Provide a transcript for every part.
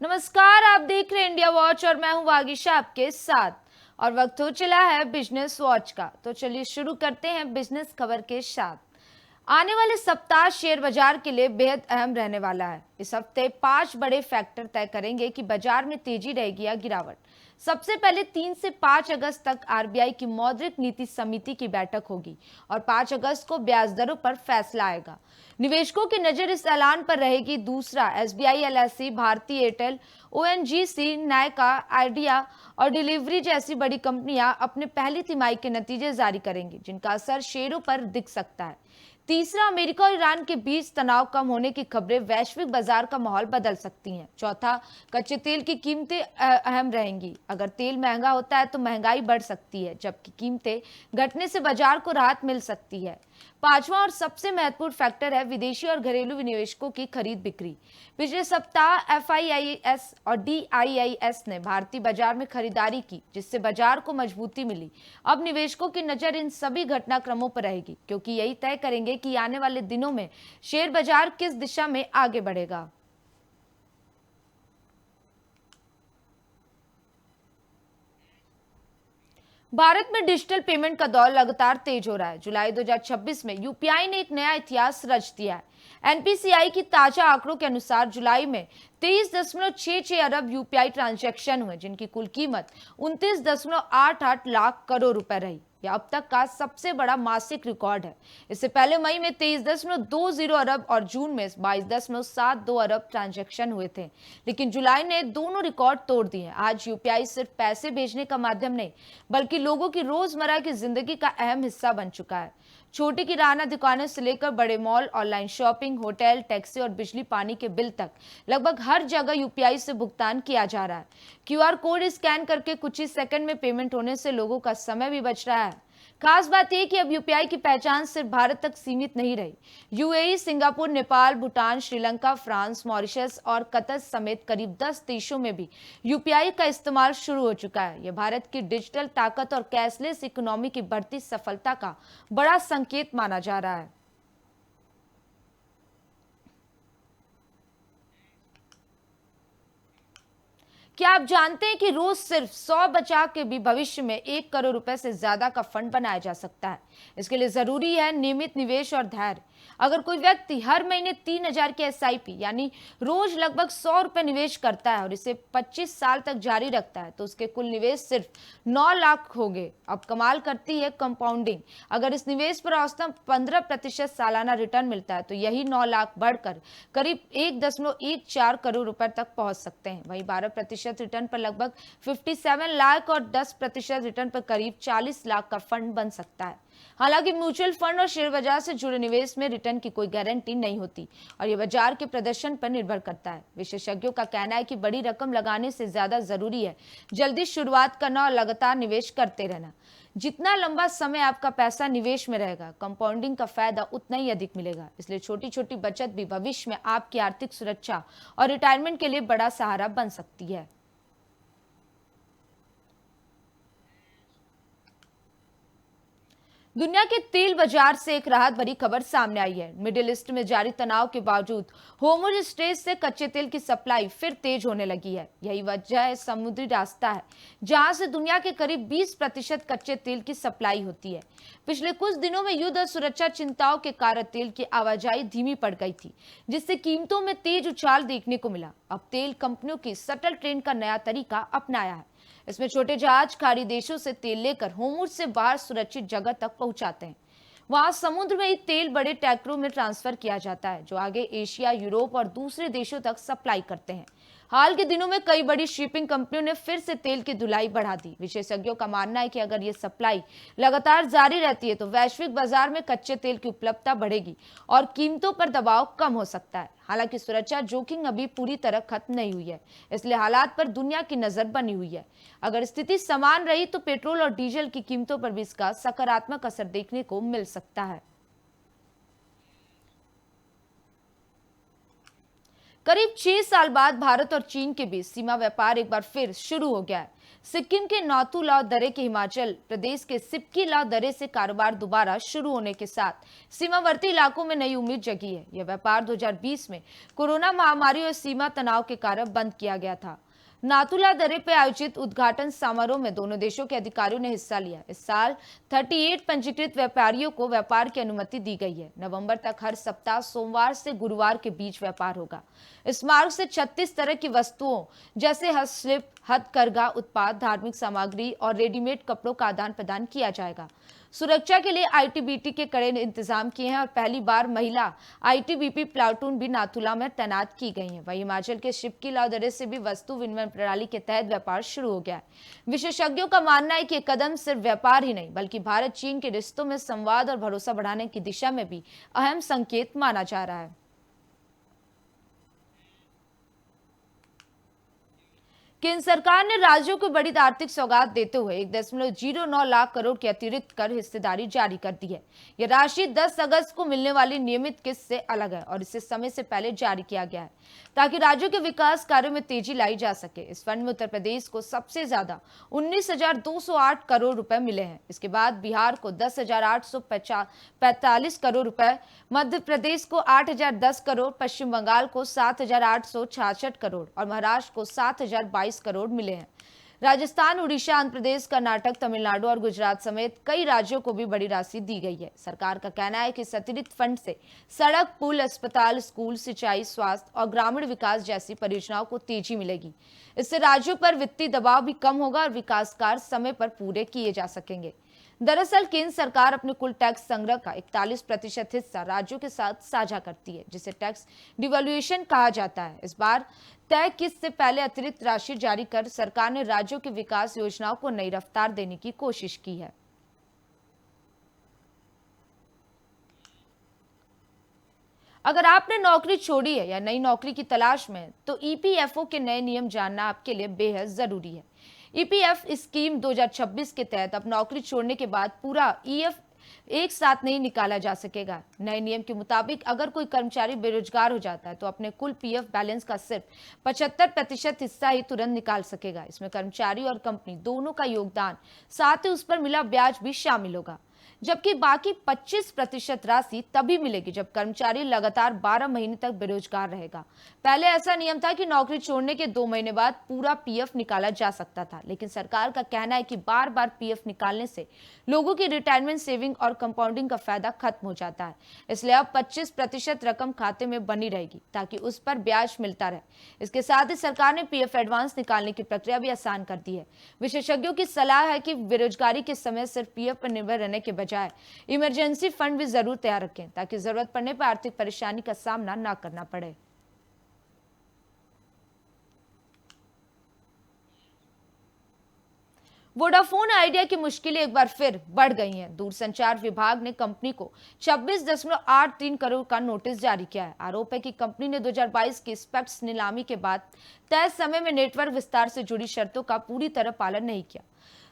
नमस्कार, आप देख रहे हैं इंडिया वॉच और मैं हूं वागीशा आपके साथ। और वक्त हो चला है बिजनेस वॉच का, तो चलिए शुरू करते हैं बिजनेस खबर के साथ। आने वाले सप्ताह शेयर बाजार के लिए बेहद अहम रहने वाला है। इस हफ्ते 5 बड़े फैक्टर तय करेंगे कि बाजार में तेजी रहेगी या गिरावट। सबसे पहले 3 से 5 अगस्त तक आरबीआई की मौद्रिक नीति समिति की बैठक होगी और 5 अगस्त को ब्याज दरों पर फैसला आएगा। निवेशकों की नजर इस ऐलान पर रहेगी। दूसरा, SBI, LIC, Bharti Airtel, ONGC, Nykaa, Idea और डिलीवरी जैसी बड़ी कंपनियां अपने पहली तिमाही के नतीजे जारी करेंगी, जिनका असर शेयरों पर दिख सकता है। तीसरा, अमेरिका और ईरान के बीच तनाव कम होने की खबरें वैश्विक बाजार का माहौल बदल सकती हैं। चौथा, कच्चे तेल की कीमतें अहम रहेंगी। अगर तेल महंगा होता है तो महंगाई बढ़ सकती है, जबकि कीमतें घटने से बाजार को राहत मिल सकती है। पांचवा और सबसे महत्वपूर्ण फैक्टर है विदेशी और घरेलू निवेशकों की खरीद बिक्री। पिछले सप्ताह एफआईआईएस और डीआईआईएस ने भारतीय बाजार में खरीदारी की, जिससे बाजार को मजबूती मिली। अब निवेशकों की नजर इन सभी घटनाक्रमों पर रहेगी, क्योंकि यही तय करेंगे कि आने वाले दिनों में शेयर बाजार किस दिशा में आगे बढ़ेगा। भारत में डिजिटल पेमेंट का दौर लगातार तेज हो रहा है। जुलाई 2026 में यूपीआई ने एक नया इतिहास रच दिया है। एनपीसीआई की ताजा आंकड़ों के अनुसार जुलाई में 23.66 अरब यूपीआई ट्रांजैक्शन हुए, जिनकी कुल कीमत 29.88 लाख करोड़ रुपए रही। यह अब तक का सबसे बड़ा मासिक रिकॉर्ड है। इससे पहले मई में 23.20 अरब और जून में 22.72 अरब ट्रांजैक्शन हुए थे, लेकिन जुलाई ने दोनों रिकॉर्ड तोड़ दिए। आज यूपीआई सिर्फ पैसे भेजने का माध्यम नहीं, बल्कि लोगों की रोजमर्रा की जिंदगी का अहम हिस्सा बन चुका है। छोटी किराना दुकानों से लेकर बड़े mall, online shopping, hotel, taxi और बिजली पानी के बिल तक लगभग हर जगह यूपीआई से भुगतान किया जा रहा है। क्यूआर कोड स्कैन करके कुछ ही सेकंड में पेमेंट होने से लोगों का समय भी बच रहा है। खास बात यह कि अब यूपीआई की पहचान सिर्फ भारत तक सीमित नहीं रही। UAE, Singapore, Nepal, Bhutan, Sri Lanka, France, Mauritius और कतर समेत करीब 10 देशों में भी यूपीआई का इस्तेमाल शुरू हो चुका है। यह भारत की डिजिटल ताकत और कैशलेस इकोनॉमी की बढ़ती सफलता का बड़ा संकेत माना जा रहा है। क्या आप जानते हैं कि रोज सिर्फ 100 बचा के भी भविष्य में 1 करोड़ रुपए से ज्यादा का फंड बनाया जा सकता है। इसके लिए जरूरी है नियमित निवेश और धैर्य। अगर कोई व्यक्ति हर महीने 3,000 की एसआईपी यानी रोज लगभग 100 रुपए निवेश करता है और इसे 25 साल तक जारी रखता है, तो उसके कुल निवेश सिर्फ 9 लाख हो गए। अब कमाल करती है कंपाउंडिंग। अगर इस निवेश पर औसतन 15% सालाना रिटर्न मिलता है, तो यही 9 लाख बढ़कर करीब 1.14 करोड़ रुपए तक पहुंच सकते हैं। वहीं 12% रिटर्न पर लगभग 57 लाख और 10% रिटर्न पर करीब 40 लाख का फंड बन सकता है। हालांकि म्यूचुअल फंड और शेयर बाजार से जुड़े निवेश में रिटर्न की कोई गारंटी नहीं होती और ये बाजार के प्रदर्शन पर निर्भर करता है। विशेषज्ञों का कहना है कि बड़ी रकम लगाने से ज्यादा जरूरी है जल्दी शुरुआत करना और लगातार निवेश करते रहना। जितना लंबा समय आपका पैसा निवेश में रहेगा, कंपाउंडिंग का फायदा उतना ही अधिक मिलेगा। इसलिए छोटी छोटी बचत भी भविष्य में आपकी आर्थिक सुरक्षा और रिटायरमेंट के लिए बड़ा सहारा बन सकती है। दुनिया के तेल बाजार से एक राहत भरी खबर सामने आई है। मिडिल ईस्ट में जारी तनाव के बावजूद होर्मुज स्ट्रेट से कच्चे तेल की सप्लाई फिर तेज होने लगी है। यही वजह है समुद्री रास्ता है, जहां से दुनिया के करीब 20% कच्चे तेल की सप्लाई होती है। पिछले कुछ दिनों में युद्ध और सुरक्षा चिंताओं के कारण तेल की आवाजाही धीमी पड़ गई थी, जिससे कीमतों में तेज उछाल देखने को मिला। अब तेल कंपनियों की शटल ट्रेन का नया तरीका अपनाया है। इसमें छोटे जहाज खाड़ी देशों से तेल लेकर होर्मुज से बाहर सुरक्षित जगह तक पहुंचाते हैं। वहां समुद्र में ही तेल बड़े टैंकरों में ट्रांसफर किया जाता है, जो आगे एशिया, यूरोप और दूसरे देशों तक सप्लाई करते हैं। हाल के दिनों में कई बड़ी शिपिंग कंपनियों ने फिर से तेल की ढुलाई बढ़ा दी। विशेषज्ञों का मानना है कि अगर ये सप्लाई लगातार जारी रहती है, तो वैश्विक बाजार में कच्चे तेल की उपलब्धता बढ़ेगी और कीमतों पर दबाव कम हो सकता है। हालांकि सुरक्षा जोखिम अभी पूरी तरह खत्म नहीं हुई है, इसलिए हालात पर दुनिया की नजर बनी हुई है। अगर स्थिति समान रही तो पेट्रोल और डीजल की कीमतों पर भी इसका सकारात्मक असर देखने को मिल सकता है। करीब 6 साल बाद भारत और चीन के बीच सीमा व्यापार एक बार फिर शुरू हो गया है। सिक्किम के नाथू ला दर्रे के हिमाचल प्रदेश के सिपकी ला दर्रे से कारोबार दोबारा शुरू होने के साथ सीमावर्ती इलाकों में नई उम्मीद जगी है। यह व्यापार 2020 में कोरोना महामारी और सीमा तनाव के कारण बंद किया गया था। नाथुला दर्रे पर आयोजित उद्घाटन समारोह में दोनों देशों के अधिकारियों ने हिस्सा लिया। इस साल 38 पंजीकृत व्यापारियों को व्यापार की अनुमति दी गई है। नवंबर तक हर सप्ताह सोमवार से गुरुवार के बीच व्यापार होगा। इस मार्ग से 36 तरह की वस्तुओं जैसे हस्तशिल्प, हथकरघा उत्पाद, धार्मिक सामग्री और रेडीमेड कपड़ों का आदान प्रदान किया जाएगा। सुरक्षा के लिए आईटीबीपी के कड़े इंतजाम किए हैं और पहली बार महिला आईटीबीपी प्लाटून भी नाथुला में तैनात की गई है। वहीं हिमाचल के शिपकी ला दर्रे से भी वस्तु विनिमय प्रणाली के तहत व्यापार शुरू हो गया है। विशेषज्ञों का मानना है कि यह कदम सिर्फ व्यापार ही नहीं बल्कि भारत चीन के रिश्तों में संवाद और भरोसा बढ़ाने की दिशा में भी अहम संकेत माना जा रहा है। केंद्र सरकार ने राज्यों को बड़ी आर्थिक सौगात देते हुए 1.09 लाख करोड़ की अतिरिक्त कर हिस्सेदारी जारी कर दी है। यह राशि 10 अगस्त को मिलने वाली नियमित किस्त से अलग है और इसे समय से पहले जारी किया गया है ताकि राज्यों के विकास कार्यों में तेजी लाई जा सके। इस फंड में उत्तर प्रदेश को सबसे ज्यादा 19,208 करोड़ रुपए मिले हैं। इसके बाद बिहार को 10,845 करोड़ रुपए, मध्य प्रदेश को 8,010 करोड़, पश्चिम बंगाल को 7,866 करोड़ और महाराष्ट्र को 7,022 करोड़ मिले हैं। राजस्थान, उड़ीसा, आंध्र प्रदेश, कर्नाटक, तमिलनाडु और गुजरात समेत कई राज्यों को भी बड़ी राशि दी गई है। सरकार का कहना है कि इस अतिरिक्त फंड से सड़क, पुल, अस्पताल, स्कूल, सिंचाई, स्वास्थ्य और ग्रामीण विकास जैसी परियोजनाओं को तेजी मिलेगी। इससे राज्यों पर वित्तीय दबाव भी कम होगा और विकास कार्य समय पर पूरे किए जा सकेंगे। दरअसल केंद्र सरकार अपने कुल टैक्स संग्रह का 41% हिस्सा राज्यों के साथ साझा करती है, जिसे टैक्स डिवैल्यूएशन कहा जाता है। इस बार तय किस्त से पहले अतिरिक्त राशि जारी कर सरकार ने राज्यों की विकास योजनाओं को नई रफ्तार देने की कोशिश की है। अगर आपने नौकरी छोड़ी है या नई नौकरी की तलाश में है, तो ईपीएफओ के नए नियम जानना आपके लिए बेहद जरूरी है। ईपीएफ स्कीम 2026 के तहत अब नौकरी छोड़ने के बाद पूरा ईएफ एक साथ नहीं निकाला जा सकेगा। नए नियम के मुताबिक अगर कोई कर्मचारी बेरोजगार हो जाता है तो अपने कुल पीएफ बैलेंस का सिर्फ 75% हिस्सा ही तुरंत निकाल सकेगा। इसमें कर्मचारी और कंपनी दोनों का योगदान, साथ ही उस पर मिला ब्याज भी शामिल होगा, जबकि बाकी 25% राशि तभी मिलेगी जब कर्मचारी लगातार 12 महीने तक बेरोजगार रहेगा। पहले ऐसा नियम था कि नौकरी छोड़ने के 2 महीने बाद पूरा पीएफ निकाला जा सकता था, लेकिन सरकार का कहना है कि बार बार पीएफ निकालने से लोगों की रिटायरमेंट सेविंग और कंपाउंडिंग का फायदा खत्म हो जाता है। इसलिए अब 25% रकम खाते में बनी रहेगी ताकि उस पर ब्याज मिलता रहे। इसके साथ ही सरकार ने पीएफ एडवांस निकालने की प्रक्रिया भी आसान कर दी है। विशेषज्ञों की सलाह है कि बेरोजगारी के समय सिर्फ पीएफ पर निर्भर रहने के बजाय इमरजेंसी फंड भी जरूर तैयार रखें ताकि जरूरत पड़ने पर आर्थिक परेशानी का सामना न करना पड़े। वोडाफोन आइडिया की मुश्किलें एक बार फिर बढ़ गई हैं। दूरसंचार विभाग ने कंपनी को 26.83 करोड़ का नोटिस जारी किया है। आरोप है कि कंपनी ने 2022 की स्पेक्ट्रम नीलामी के बाद तय समय में नेटवर्क विस्तार से जुड़ी शर्तों का पूरी तरह पालन नहीं किया।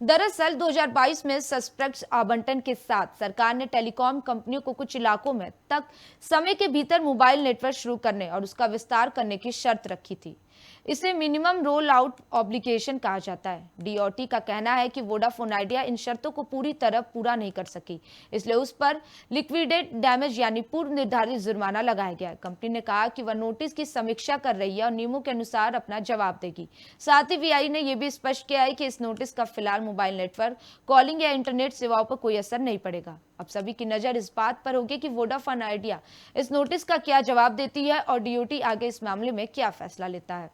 दरअसल 2022 में स्पेक्ट्रम आवंटन के साथ सरकार ने टेलीकॉम कंपनियों को कुछ इलाकों में तक समय के भीतर मोबाइल नेटवर्क शुरू करने और उसका विस्तार करने की शर्त रखी थी। इसे मिनिमम रोल आउट ऑब्लिगेशन कहा जाता है। डीओटी का कहना है कि वोडाफोन आइडिया इन शर्तों को पूरी तरह पूरा नहीं कर सकी, इसलिए उस पर लिक्विडेट डैमेज यानी पूर्व निर्धारित जुर्माना लगाया गया। कंपनी ने कहा कि वह नोटिस की समीक्षा कर रही है और नियमों के अनुसार अपना जवाब देगी। साथ ही वीआई ने यह भी स्पष्ट किया है कि इस नोटिस का फिलहाल मोबाइल नेटवर्क, कॉलिंग या इंटरनेट सेवाओं पर कोई असर नहीं पड़ेगा। अब सभी की नजर इस बात पर होगी कि वोडाफोन आइडिया इस नोटिस का क्या जवाब देती है और डीओटी आगे इस मामले में क्या फैसला लेता है।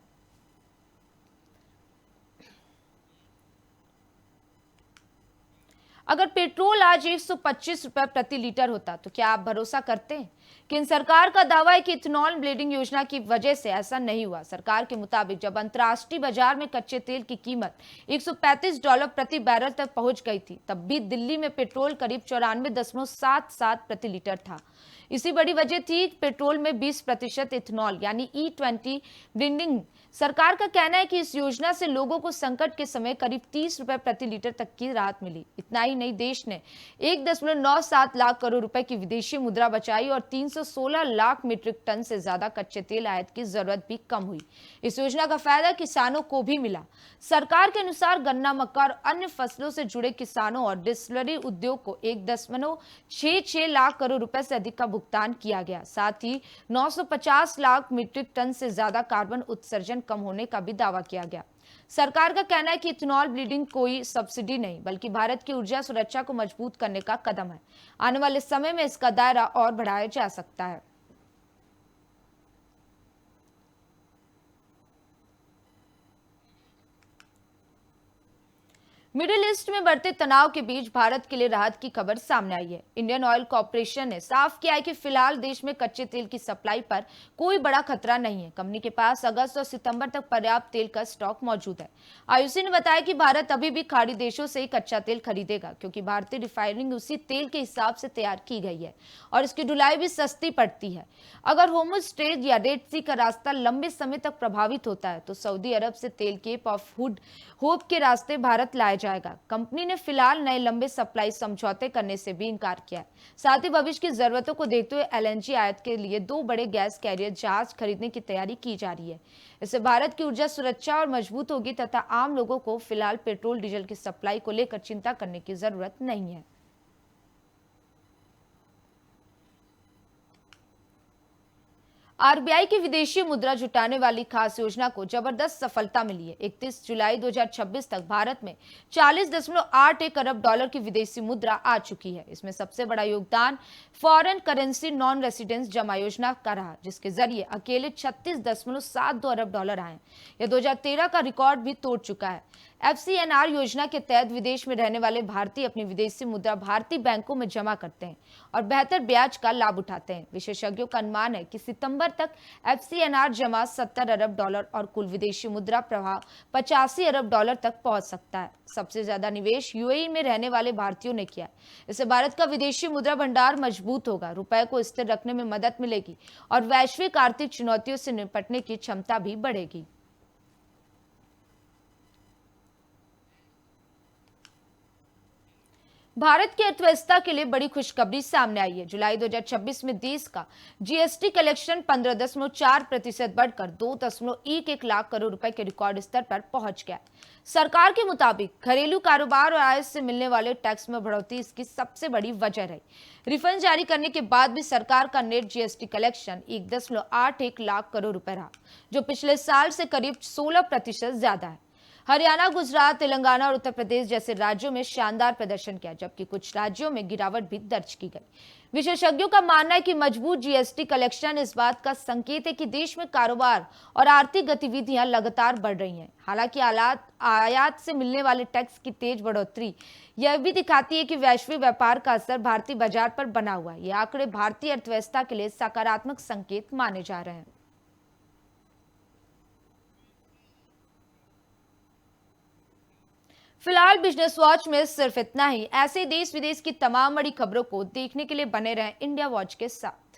अगर पेट्रोल आज 125 रुपए प्रति लीटर होता तो क्या आप भरोसा करते हैं? केंद्र सरकार का दावा है कि इथेनॉल ब्लेंडिंग योजना की वजह से ऐसा नहीं हुआ। सरकार के मुताबिक जब अंतर्राष्ट्रीय बाजार में कच्चे तेल की कीमत $135 प्रति बैरल तक पहुंच गई थी, तब भी दिल्ली में पेट्रोल करीब 94.77 प्रति लीटर था। इसी बड़ी वजह थी पेट्रोल में 20% इथेनॉल यानी E20 ब्लेंडिंग। सरकार का कहना है कि इस योजना से लोगों को संकट के समय करीब 30 रुपए प्रति लीटर तक की राहत मिली। इतना ही नहीं, देश ने 1.97 लाख करोड़ रुपए की विदेशी मुद्रा बचाई और 316 लाख मीट्रिक टन से ज्यादा कच्चे तेल आयात की जरूरत भी कम हुई। इस योजना का फायदा किसानों को भी मिला। सरकार के अनुसार गन्ना, मक्का और अन्य फसलों से जुड़े किसानों और डिस्टिलरी उद्योग को 1.66 लाख करोड़ रुपए से अधिक का भुगतान किया गया। साथ ही 950 लाख मीट्रिक टन से ज्यादा कार्बन उत्सर्जन कम होने का भी दावा किया गया। सरकार का कहना है कि इथेनॉल ब्लीडिंग कोई सब्सिडी नहीं, बल्कि भारत की ऊर्जा सुरक्षा को मजबूत करने का कदम है। आने वाले समय में इसका दायरा और बढ़ाया जा सकता है। मिडिल ईस्ट में बढ़ते तनाव के बीच भारत के लिए राहत की खबर सामने आई है। इंडियन ऑयल कॉर्पोरेशन ने साफ किया है कि फिलहाल देश में कच्चे तेल की सप्लाई पर कोई बड़ा खतरा नहीं है। कंपनी के पास अगस्त और सितंबर तक पर्याप्त तेल का स्टॉक मौजूद है। आईओसी ने बताया कि भारत अभी भी खाड़ी देशों से ही कच्चा तेल खरीदेगा, क्योंकि भारतीय रिफाइनिंग उसी तेल के हिसाब से तैयार की गई है और इसकी ढुलाई भी सस्ती पड़ती है। अगर होर्मुज स्ट्रेट या रेड सी का रास्ता लंबे समय तक प्रभावित होता है तो सऊदी अरब से तेल केप ऑफ गुड होप के रास्ते भारत लाया जाएगा। कंपनी ने फिलहाल नए लंबे सप्लाई समझौते करने से भी इनकार किया है। साथ ही भविष्य की जरूरतों को देखते हुए एलएनजी आयात के लिए 2 बड़े गैस कैरियर जहाज खरीदने की तैयारी की जा रही है। इससे भारत की ऊर्जा सुरक्षा और मजबूत होगी तथा आम लोगों को फिलहाल पेट्रोल डीजल की सप्लाई को लेकर चिंता करने की जरूरत नहीं है। आरबीआई की विदेशी मुद्रा जुटाने वाली खास योजना को जबरदस्त सफलता मिली है। 31 जुलाई 2026 तक भारत में 40.81 अरब डॉलर की विदेशी मुद्रा आ चुकी है। इसमें सबसे बड़ा योगदान फॉरेन करेंसी नॉन रेसिडेंस जमा योजना का रहा, जिसके जरिए अकेले 36.72 अरब डॉलर आए। यह 2013 का रिकॉर्ड भी तोड़ चुका है। एफसीएनआर योजना के तहत विदेश में रहने वाले भारतीय अपनी विदेशी मुद्रा भारतीय बैंकों में जमा करते हैं और बेहतर ब्याज का लाभ उठाते हैं। विशेषज्ञों का अनुमान है कि सितंबर तक एफसीएनआर जमा 70 अरब डॉलर और कुल विदेशी मुद्रा प्रवाह 85 अरब डॉलर तक पहुंच सकता है। सबसे ज्यादा निवेश यूएई में रहने वाले भारतीयों ने किया है। इससे भारत का विदेशी मुद्रा भंडार मजबूत होगा, रुपए को स्थिर रखने में मदद मिलेगी और वैश्विक आर्थिक चुनौतियों से निपटने की क्षमता भी बढ़ेगी। भारत की अर्थव्यवस्था के लिए बड़ी खुशखबरी सामने आई है। जुलाई 2026 में देश का जीएसटी कलेक्शन 15.4% बढ़कर 2.11 लाख करोड़ रुपए के रिकॉर्ड स्तर पर पहुंच गया। सरकार के मुताबिक घरेलू कारोबार और आय से मिलने वाले टैक्स में बढ़ोतरी इसकी सबसे बड़ी वजह रही। रिफंड जारी करने के बाद भी सरकार का net GST collection 1.81 lakh crore रुपए रहा, जो पिछले साल से करीब 16% ज्यादा है। हरियाणा, गुजरात, तेलंगाना और उत्तर प्रदेश जैसे राज्यों में शानदार प्रदर्शन किया, जबकि कुछ राज्यों में गिरावट भी दर्ज की गई। विशेषज्ञों का मानना है कि मजबूत जीएसटी कलेक्शन इस बात का संकेत है कि देश में कारोबार और आर्थिक गतिविधियां लगातार बढ़ रही हैं। हालांकि आयात से मिलने वाले टैक्स की तेज बढ़ोतरी यह भी दिखाती है कि वैश्विक व्यापार का असर भारतीय बाजार पर बना हुआ है। ये आंकड़े भारतीय अर्थव्यवस्था के लिए सकारात्मक संकेत माने जा रहे हैं। फिलहाल बिजनेस वॉच में सिर्फ इतना ही। ऐसे देश विदेश की तमाम बड़ी खबरों को देखने के लिए बने रहें इंडिया वॉच के साथ।